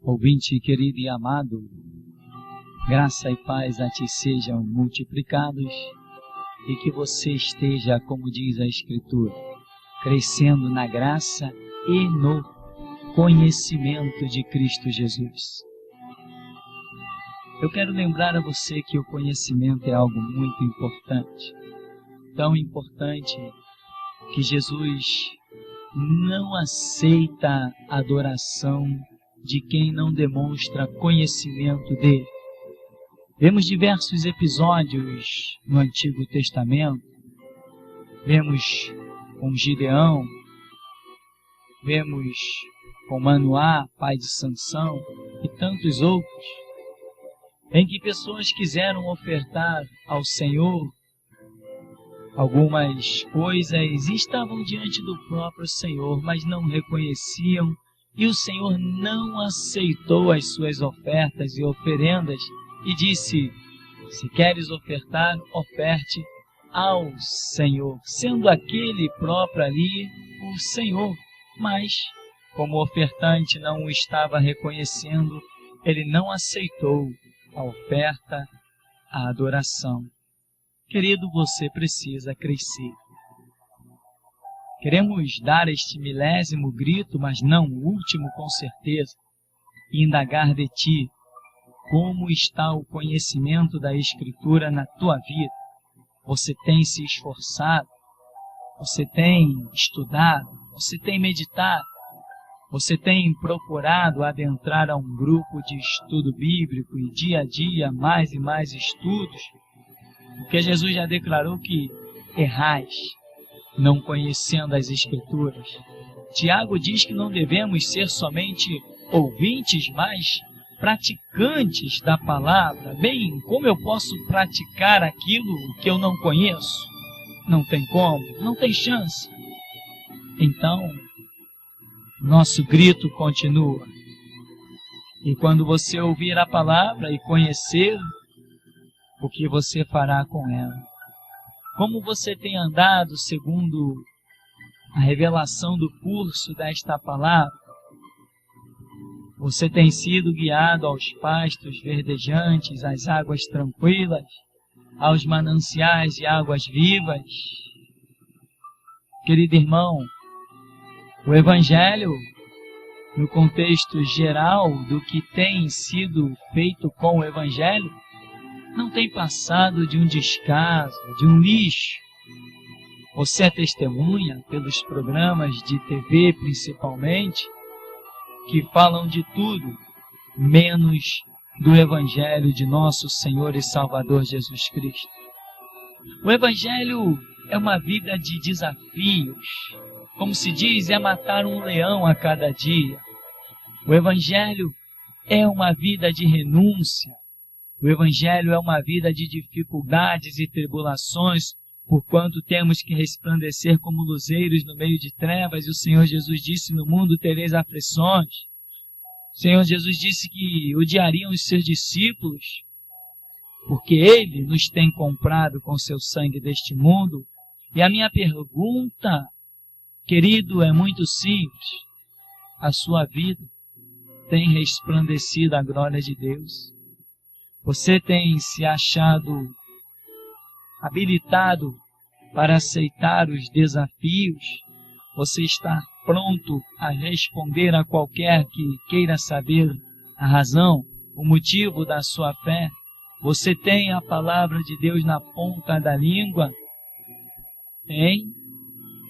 Ouvinte querido e amado, graça e paz a ti sejam multiplicados e que você esteja, como diz a Escritura, crescendo na graça e no conhecimento de Cristo Jesus. Eu quero lembrar a você que o conhecimento é algo muito importante, tão importante que Jesus não aceita adoração de quem não demonstra conhecimento dele. Vemos diversos episódios no Antigo Testamento, vemos com Gideão, vemos com Manoá, pai de Sansão, e tantos outros, em que pessoas quiseram ofertar ao Senhor algumas coisas e estavam diante do próprio Senhor, mas não reconheciam, e o Senhor não aceitou as suas ofertas e oferendas e disse: se queres ofertar, oferte ao Senhor, sendo aquele próprio ali o Senhor. Mas, como o ofertante não o estava reconhecendo, ele não aceitou a oferta, a adoração. Querido, você precisa crescer. Queremos dar este milésimo grito, mas não o último com certeza, e indagar de ti como está o conhecimento da Escritura na tua vida. Você tem se esforçado, você tem estudado, você tem meditado, você tem procurado adentrar a um grupo de estudo bíblico e dia a dia mais e mais estudos, porque Jesus já declarou que errais, não conhecendo as Escrituras. Tiago diz que não devemos ser somente ouvintes, mas praticantes da palavra. Bem, como eu posso praticar aquilo que eu não conheço? Não tem como, não tem chance. Então, nosso grito continua. E quando você ouvir a palavra e conhecer, o que você fará com ela? Como você tem andado segundo a revelação do curso desta palavra? Você tem sido guiado aos pastos verdejantes, às águas tranquilas, aos mananciais de águas vivas? Querido irmão, o Evangelho, no contexto geral do que tem sido feito com o Evangelho, não tem passado de um descaso, de um lixo. Você é testemunha pelos programas de TV, principalmente, que falam de tudo, menos do Evangelho de nosso Senhor e Salvador Jesus Cristo. O Evangelho é uma vida de desafios. Como se diz, é matar um leão a cada dia. O Evangelho é uma vida de renúncia. O Evangelho é uma vida de dificuldades e tribulações, porquanto temos que resplandecer como luzeiros no meio de trevas. E o Senhor Jesus disse: no mundo tereis aflições. O Senhor Jesus disse que odiariam os seus discípulos, porque Ele nos tem comprado com seu sangue deste mundo. E a minha pergunta, querido, é muito simples. A sua vida tem resplandecido a glória de Deus? Você tem se achado habilitado para aceitar os desafios? Você está pronto a responder a qualquer que queira saber a razão, o motivo da sua fé? Você tem a palavra de Deus na ponta da língua? Tem?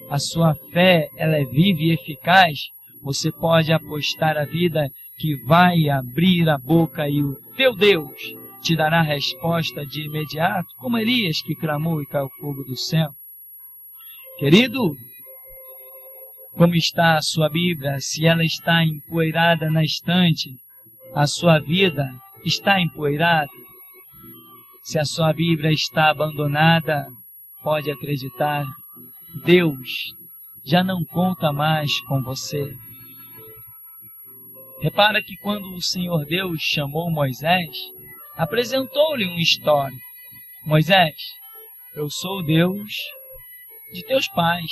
A sua fé, ela é viva e eficaz? Você pode apostar a vida que vai abrir a boca e o teu Deus te dará resposta de imediato, como Elias, que clamou e caiu fogo do céu. Querido, como está a sua Bíblia? Se ela está empoeirada na estante, a sua vida está empoeirada. Se a sua Bíblia está abandonada, pode acreditar, Deus já não conta mais com você. Repara que quando o Senhor Deus chamou Moisés, apresentou-lhe uma história. Moisés, eu sou o Deus de teus pais.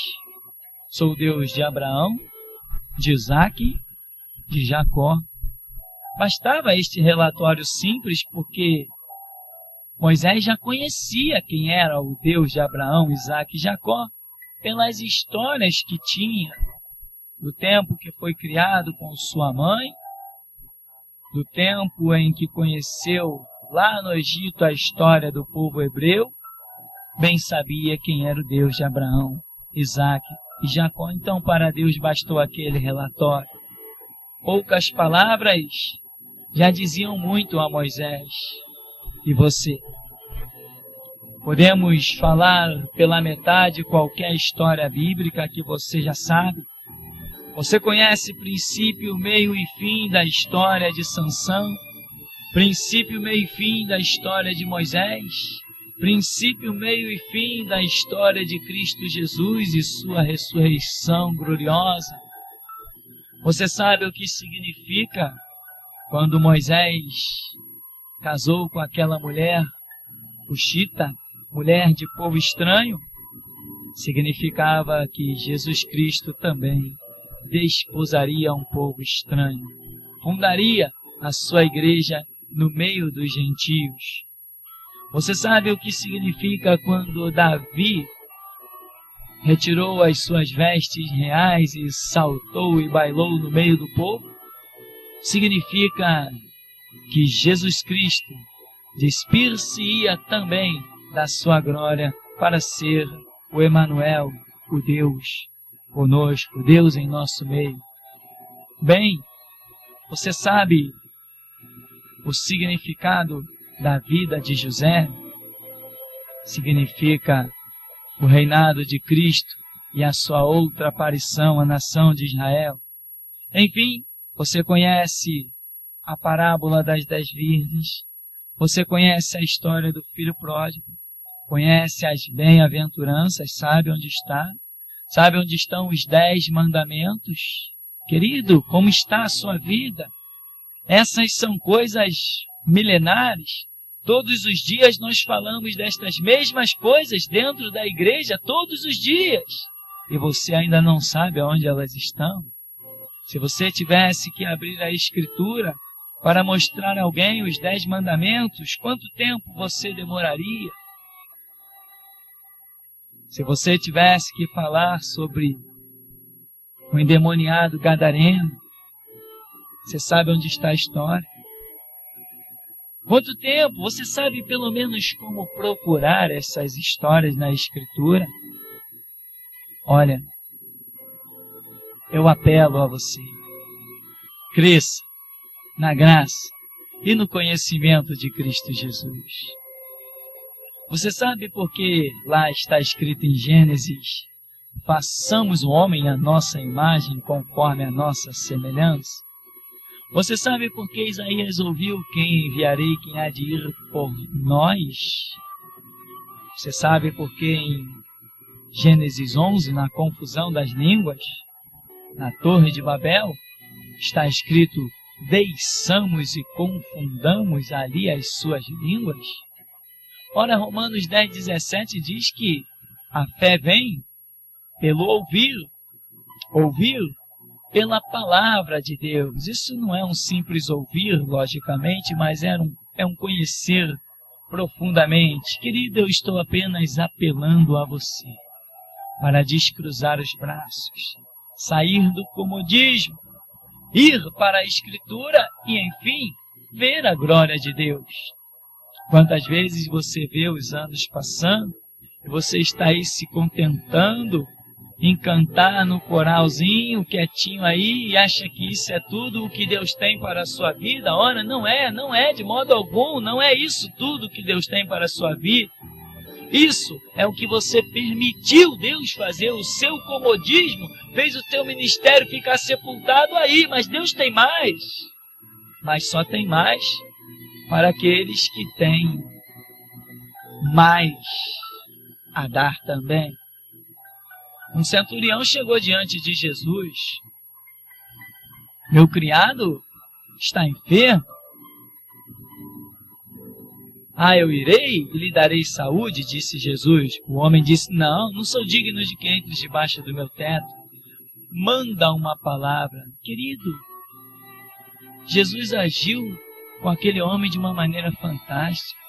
Sou o Deus de Abraão, de Isaque, de Jacó. Bastava este relatório simples porque Moisés já conhecia quem era o Deus de Abraão, Isaque e Jacó pelas histórias que tinha do tempo que foi criado com sua mãe, do tempo em que conheceu lá no Egito a história do povo hebreu. Bem sabia quem era o Deus de Abraão, Isaque e Jacó. Então para Deus bastou aquele relatório. Poucas palavras já diziam muito a Moisés. E você? Podemos falar pela metade qualquer história bíblica que você já sabe. Você conhece princípio, meio e fim da história de Sansão, princípio, meio e fim da história de Moisés, princípio, meio e fim da história de Cristo Jesus e sua ressurreição gloriosa. Você sabe o que significa quando Moisés casou com aquela mulher, Cuxita, mulher de povo estranho? Significava que Jesus Cristo também desposaria um povo estranho, fundaria a sua igreja no meio dos gentios. Você sabe o que significa quando Davi retirou as suas vestes reais e saltou e bailou no meio do povo? Significa que Jesus Cristo despir-se-ia também da sua glória para ser o Emanuel, o Deus conosco, Deus em nosso meio. Bem, você sabe o significado da vida de José? Significa o reinado de Cristo e a sua outra aparição à nação de Israel. Enfim, você conhece a parábola das 10 virgens, você conhece a história do filho pródigo, conhece as bem-aventuranças, sabe onde está? Sabe onde estão os 10 mandamentos? Querido, como está a sua vida? Essas são coisas milenares. Todos os dias nós falamos destas mesmas coisas dentro da igreja, todos os dias. E você ainda não sabe aonde elas estão? Se você tivesse que abrir a Escritura para mostrar a alguém os 10 mandamentos, quanto tempo você demoraria? Se você tivesse que falar sobre o endemoniado gadareno, você sabe onde está a história? Quanto tempo? Você sabe pelo menos como procurar essas histórias na Escritura? Olha, eu apelo a você. Cresça na graça e no conhecimento de Cristo Jesus. Você sabe por que lá está escrito em Gênesis: façamos o homem à nossa imagem, conforme a nossa semelhança? Você sabe por que Isaías ouviu: quem enviarei, quem há de ir por nós? Você sabe por que em Gênesis 11, na confusão das línguas, na Torre de Babel, está escrito: deixamos e confundamos ali as suas línguas? Ora, Romanos 10:17 diz que a fé vem pelo ouvir pela palavra de Deus. Isso não é um simples ouvir, logicamente, mas é um conhecer profundamente. Querido, eu estou apenas apelando a você para descruzar os braços, sair do comodismo, ir para a Escritura e, enfim, ver a glória de Deus. Quantas vezes você vê os anos passando e você está aí se contentando em cantar no coralzinho, quietinho aí, e acha que isso é tudo o que Deus tem para a sua vida? Ora, não é de modo algum, não é isso tudo que Deus tem para a sua vida. Isso é o que você permitiu Deus fazer. O seu comodismo fez o teu ministério ficar sepultado aí, mas Deus tem mais. Mas só tem mais para aqueles que têm mais a dar também. Um centurião chegou diante de Jesus: meu criado está enfermo. Eu irei e lhe darei saúde, disse Jesus. O homem disse: não sou digno de que entres debaixo do meu teto, manda uma palavra. Querido, Jesus agiu com aquele homem de uma maneira fantástica.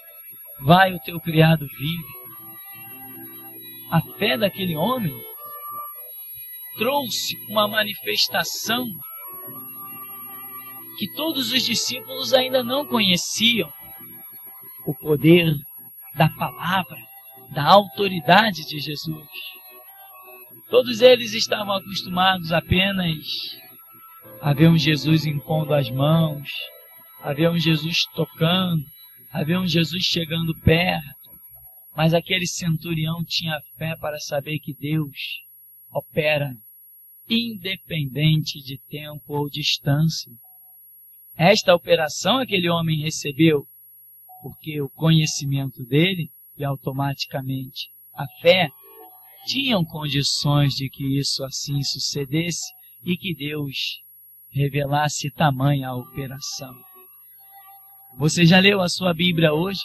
Vai, o teu criado vive. A fé daquele homem trouxe uma manifestação que todos os discípulos ainda não conheciam. O poder da palavra, da autoridade de Jesus. Todos eles estavam acostumados apenas a ver um Jesus impondo as mãos, a ver um Jesus tocando, a ver um Jesus chegando perto. Mas aquele centurião tinha fé para saber que Deus opera independente de tempo ou distância. Esta operação aquele homem recebeu porque o conhecimento dele e automaticamente a fé tinham condições de que isso assim sucedesse e que Deus revelasse tamanha operação. Você já leu a sua Bíblia hoje?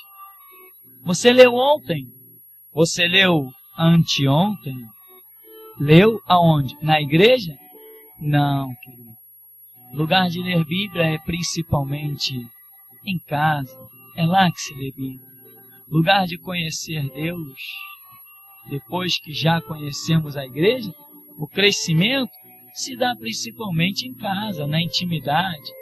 Você leu ontem? Você leu anteontem? Leu aonde? Na igreja? Não, querido. Lugar de ler Bíblia é principalmente em casa. É lá que se lê Bíblia. Lugar de conhecer Deus. Depois que já conhecemos a igreja, o crescimento se dá principalmente em casa, na intimidade.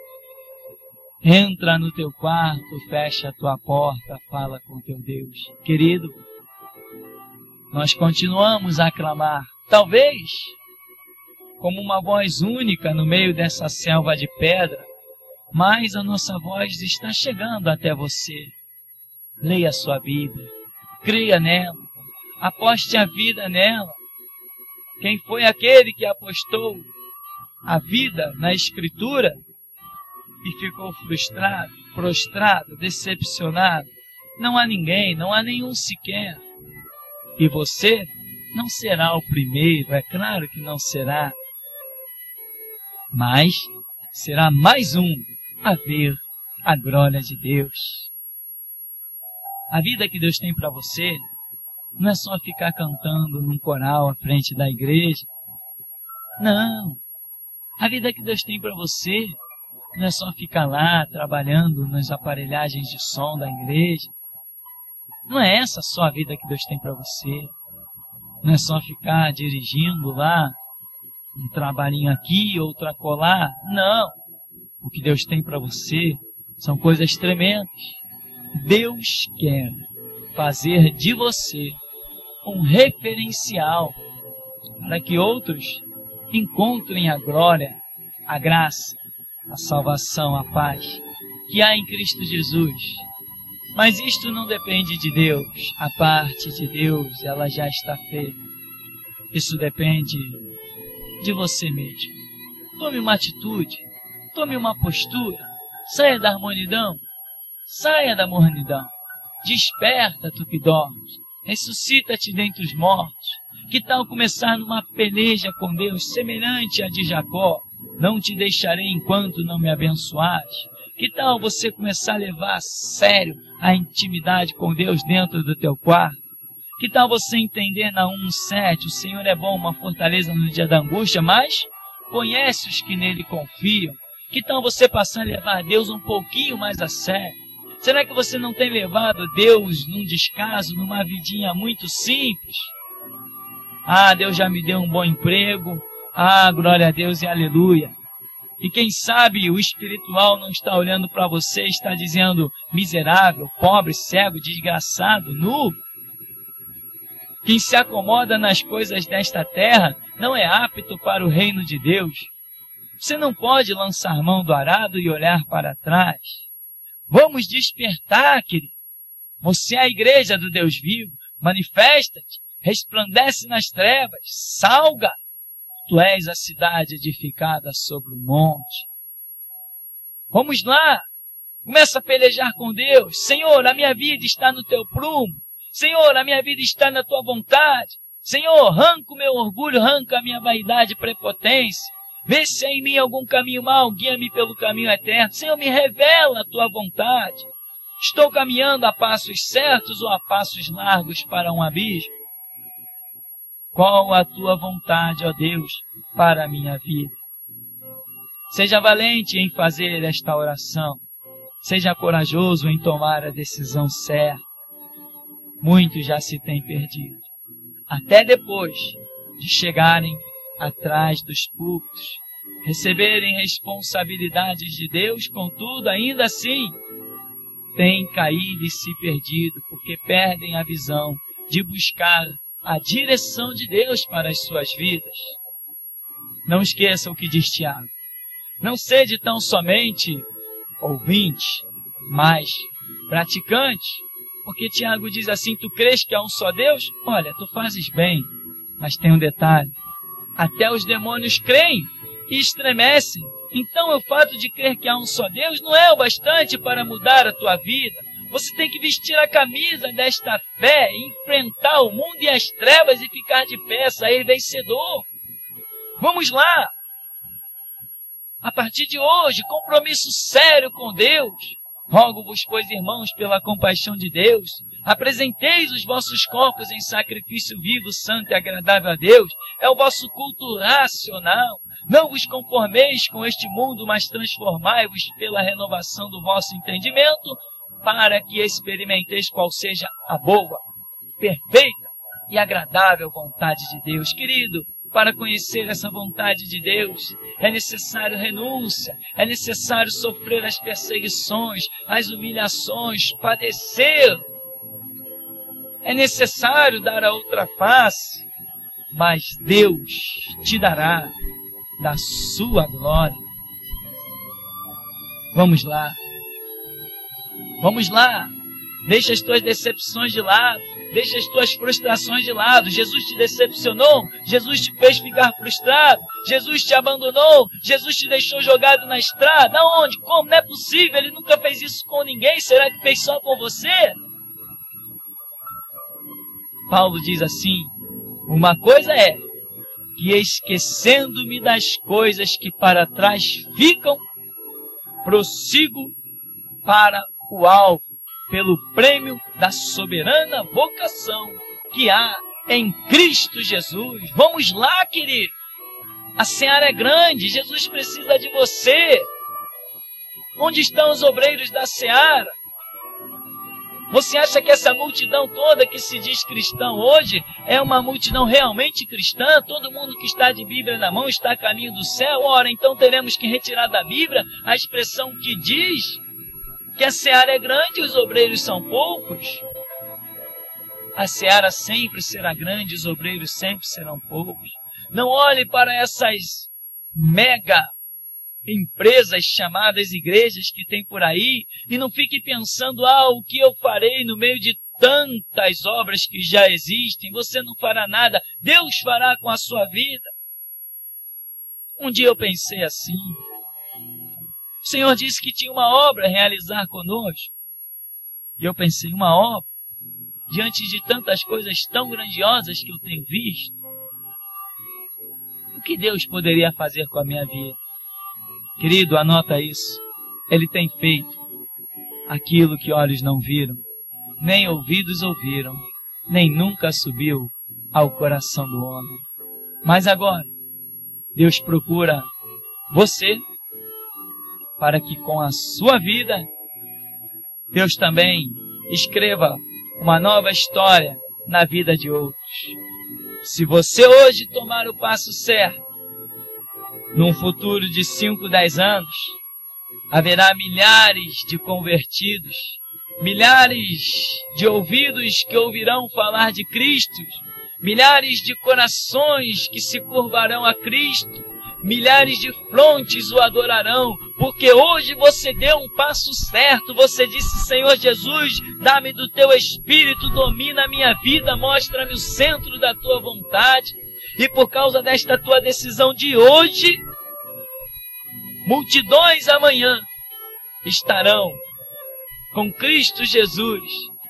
Entra no teu quarto, fecha a tua porta, fala com teu Deus. Querido, nós continuamos a clamar, talvez como uma voz única no meio dessa selva de pedra, mas a nossa voz está chegando até você. Leia a sua Bíblia, creia nela, aposte a vida nela. Quem foi aquele que apostou a vida na Escritura e ficou frustrado, prostrado, decepcionado? Não há ninguém, não há nenhum sequer. E você não será o primeiro, é claro que não será. Mas será mais um a ver a glória de Deus. A vida que Deus tem para você não é só ficar cantando num coral à frente da igreja. Não. A vida que Deus tem para você não é só ficar lá trabalhando nas aparelhagens de som da igreja. Não é essa só a vida que Deus tem para você. Não é só ficar dirigindo lá, um trabalhinho aqui, outro acolá. Não. O que Deus tem para você são coisas tremendas. Deus quer fazer de você um referencial para que outros encontrem a glória, a graça, a salvação, a paz que há em Cristo Jesus. Mas isto não depende de Deus. A parte de Deus, ela já está feita. Isso depende de você mesmo. Tome uma atitude, tome uma postura, saia da mornidão, saia da mornidão. Desperta, tu que dormes, ressuscita-te dentre os mortos. Que tal começar numa peleja com Deus semelhante à de Jacó? Não te deixarei enquanto não me abençoares. Que tal você começar a levar a sério a intimidade com Deus dentro do teu quarto? Que tal você entender na 1:7, o Senhor é bom, uma fortaleza no dia da angústia, mas conhece os que nele confiam. Que tal você passar a levar Deus um pouquinho mais a sério? Será que você não tem levado Deus num descaso, numa vidinha muito simples? Ah, Deus já me deu um bom emprego. Ah, glória a Deus e aleluia. E quem sabe o espiritual não está olhando para você e está dizendo miserável, pobre, cego, desgraçado, nu. Quem se acomoda nas coisas desta terra não é apto para o reino de Deus. Você não pode lançar mão do arado e olhar para trás. Vamos despertar, querido. Você é a igreja do Deus vivo. Manifesta-te, resplandece nas trevas, salga. Tu és a cidade edificada sobre o monte. Vamos lá. Começa a pelejar com Deus. Senhor, a minha vida está no teu prumo. Senhor, a minha vida está na tua vontade. Senhor, arranca o meu orgulho, arranca a minha vaidade e prepotência. Vê se há em mim algum caminho mau, guia-me pelo caminho eterno. Senhor, me revela a tua vontade. Estou caminhando a passos certos ou a passos largos para um abismo? Qual a tua vontade, ó Deus? para a minha vida. Seja valente em fazer esta oração. Seja corajoso em tomar a decisão certa. Muitos já se têm perdido. Até depois de chegarem atrás dos púlpitos, receberem responsabilidades de Deus, contudo, ainda assim, têm caído e se perdido, porque perdem a visão de buscar a direção de Deus para as suas vidas. Não esqueçam o que diz Tiago. Não sede tão somente ouvinte, mas praticante. Porque Tiago diz assim, tu crês que há um só Deus? Olha, tu fazes bem, mas tem um detalhe. Até os demônios creem e estremecem. Então o fato de crer que há um só Deus não é o bastante para mudar a tua vida. Você tem que vestir a camisa desta fé, enfrentar o mundo e as trevas e ficar de pé, sair vencedor. Vamos lá! A partir de hoje, compromisso sério com Deus. Rogo-vos, pois, irmãos, pela compaixão de Deus, apresenteis os vossos corpos em sacrifício vivo, santo e agradável a Deus. É o vosso culto racional. Não vos conformeis com este mundo, mas transformai-vos pela renovação do vosso entendimento, para que experimenteis qual seja a boa, perfeita e agradável vontade de Deus. Querido, para conhecer essa vontade de Deus, é necessário renúncia, é necessário sofrer as perseguições, as humilhações, padecer. É necessário dar a outra face, mas Deus te dará da sua glória. Vamos lá. Vamos lá. Deixa as tuas decepções de lado. Deixa as tuas frustrações de lado. Jesus te decepcionou. Jesus te fez ficar frustrado. Jesus te abandonou. Jesus te deixou jogado na estrada. Aonde? Como? Não é possível. Ele nunca fez isso com ninguém. Será que fez só com você? Paulo diz assim, uma coisa é que esquecendo-me das coisas que para trás ficam, prossigo para o alvo, pelo prêmio da soberana vocação que há em Cristo Jesus. Vamos lá, querido. A seara é grande, Jesus precisa de você. Onde estão os obreiros da seara? Você acha que essa multidão toda que se diz cristão hoje é uma multidão realmente cristã? Todo mundo que está de Bíblia na mão está a caminho do céu? Ora, então teremos que retirar da Bíblia a expressão que diz que a seara é grande e os obreiros são poucos. A seara sempre será grande, os obreiros sempre serão poucos. Não olhe para essas mega empresas chamadas igrejas que tem por aí e não fique pensando, o que eu farei no meio de tantas obras que já existem. Você não fará nada, Deus fará com a sua vida. Um dia eu pensei assim, o Senhor disse que tinha uma obra a realizar conosco. E eu pensei, uma obra? Diante de tantas coisas tão grandiosas que eu tenho visto, o que Deus poderia fazer com a minha vida? Querido, anota isso. Ele tem feito aquilo que olhos não viram, nem ouvidos ouviram, nem nunca subiu ao coração do homem. Mas agora, Deus procura você, para que com a sua vida, Deus também escreva uma nova história na vida de outros. Se você hoje tomar o passo certo, num futuro de 5, 10 anos, haverá milhares de convertidos, milhares de ouvidos que ouvirão falar de Cristo, milhares de corações que se curvarão a Cristo, milhares de frontes o adorarão, porque hoje você deu um passo certo. Você disse, Senhor Jesus, dá-me do teu Espírito, domina a minha vida, mostra-me o centro da tua vontade. E por causa desta tua decisão de hoje, multidões amanhã estarão com Cristo Jesus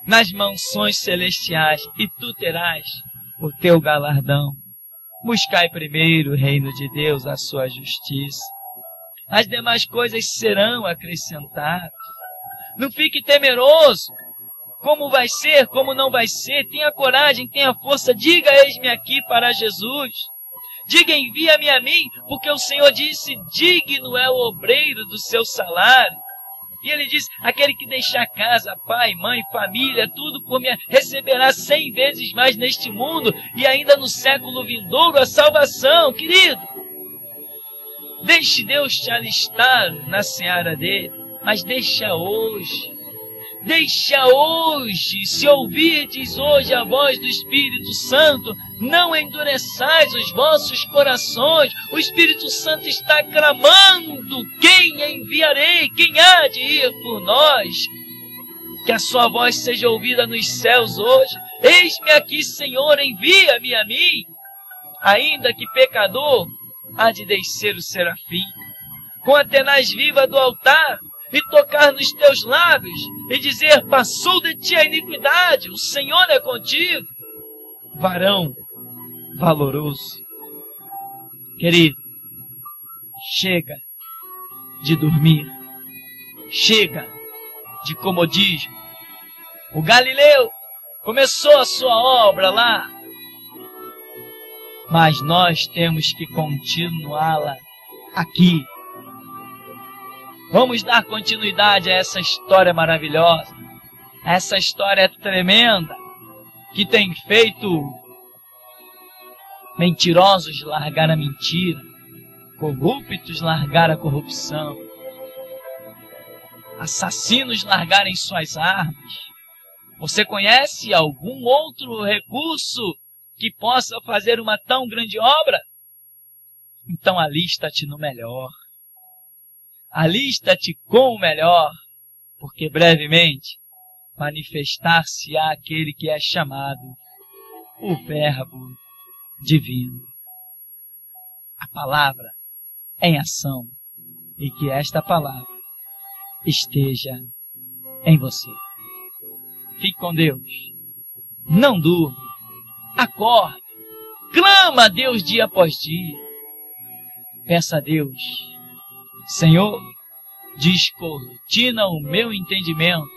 nas mansões celestiais e tu terás o teu galardão. Buscai primeiro o reino de Deus, a sua justiça. As demais coisas serão acrescentadas. Não fique temeroso. Como vai ser, como não vai ser. Tenha coragem, tenha força. Diga, eis-me aqui para Jesus. Diga, envia-me a mim, porque o Senhor disse, digno é o obreiro do seu salário. E ele diz, aquele que deixar casa, pai, mãe, família, tudo por mim, receberá 100 vezes mais neste mundo e ainda no século vindouro a salvação. Querido, deixe Deus te alistar na seara dele, mas deixa hoje. Deixa hoje, se ouvirdes hoje a voz do Espírito Santo, não endureçais os vossos corações. O Espírito Santo está clamando, quem enviarei? Quem há de ir por nós? Que a sua voz seja ouvida nos céus hoje. Eis-me aqui, Senhor, envia-me a mim. Ainda que pecador, há de descer o serafim, com a tenaz viva do altar, e tocar nos teus lábios, e dizer, passou de ti a iniquidade, o Senhor é contigo. Varão valoroso. Querido, chega de dormir, chega de comodismo. O Galileu começou a sua obra lá, mas nós temos que continuá-la aqui. Vamos dar continuidade a essa história maravilhosa, a essa história tremenda, que tem feito mentirosos largar a mentira, corruptos largar a corrupção, assassinos largarem suas armas. Você conhece algum outro recurso que possa fazer uma tão grande obra? Então alista-te no melhor. Alista-te com o melhor, porque brevemente manifestar-se-á aquele que é chamado o Verbo Divino. A palavra em ação, e que esta palavra esteja em você. Fique com Deus. Não durma. Acorde. Clama a Deus dia após dia. Peça a Deus, Senhor, descortina o meu entendimento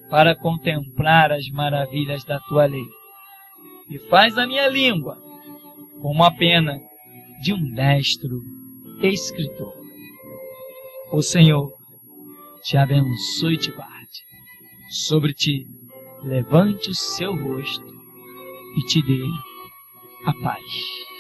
para contemplar as maravilhas da tua lei. E faz a minha língua como a pena de um destro escritor. O Senhor te abençoe e te guarde. Sobre ti levante o seu rosto e te dê a paz.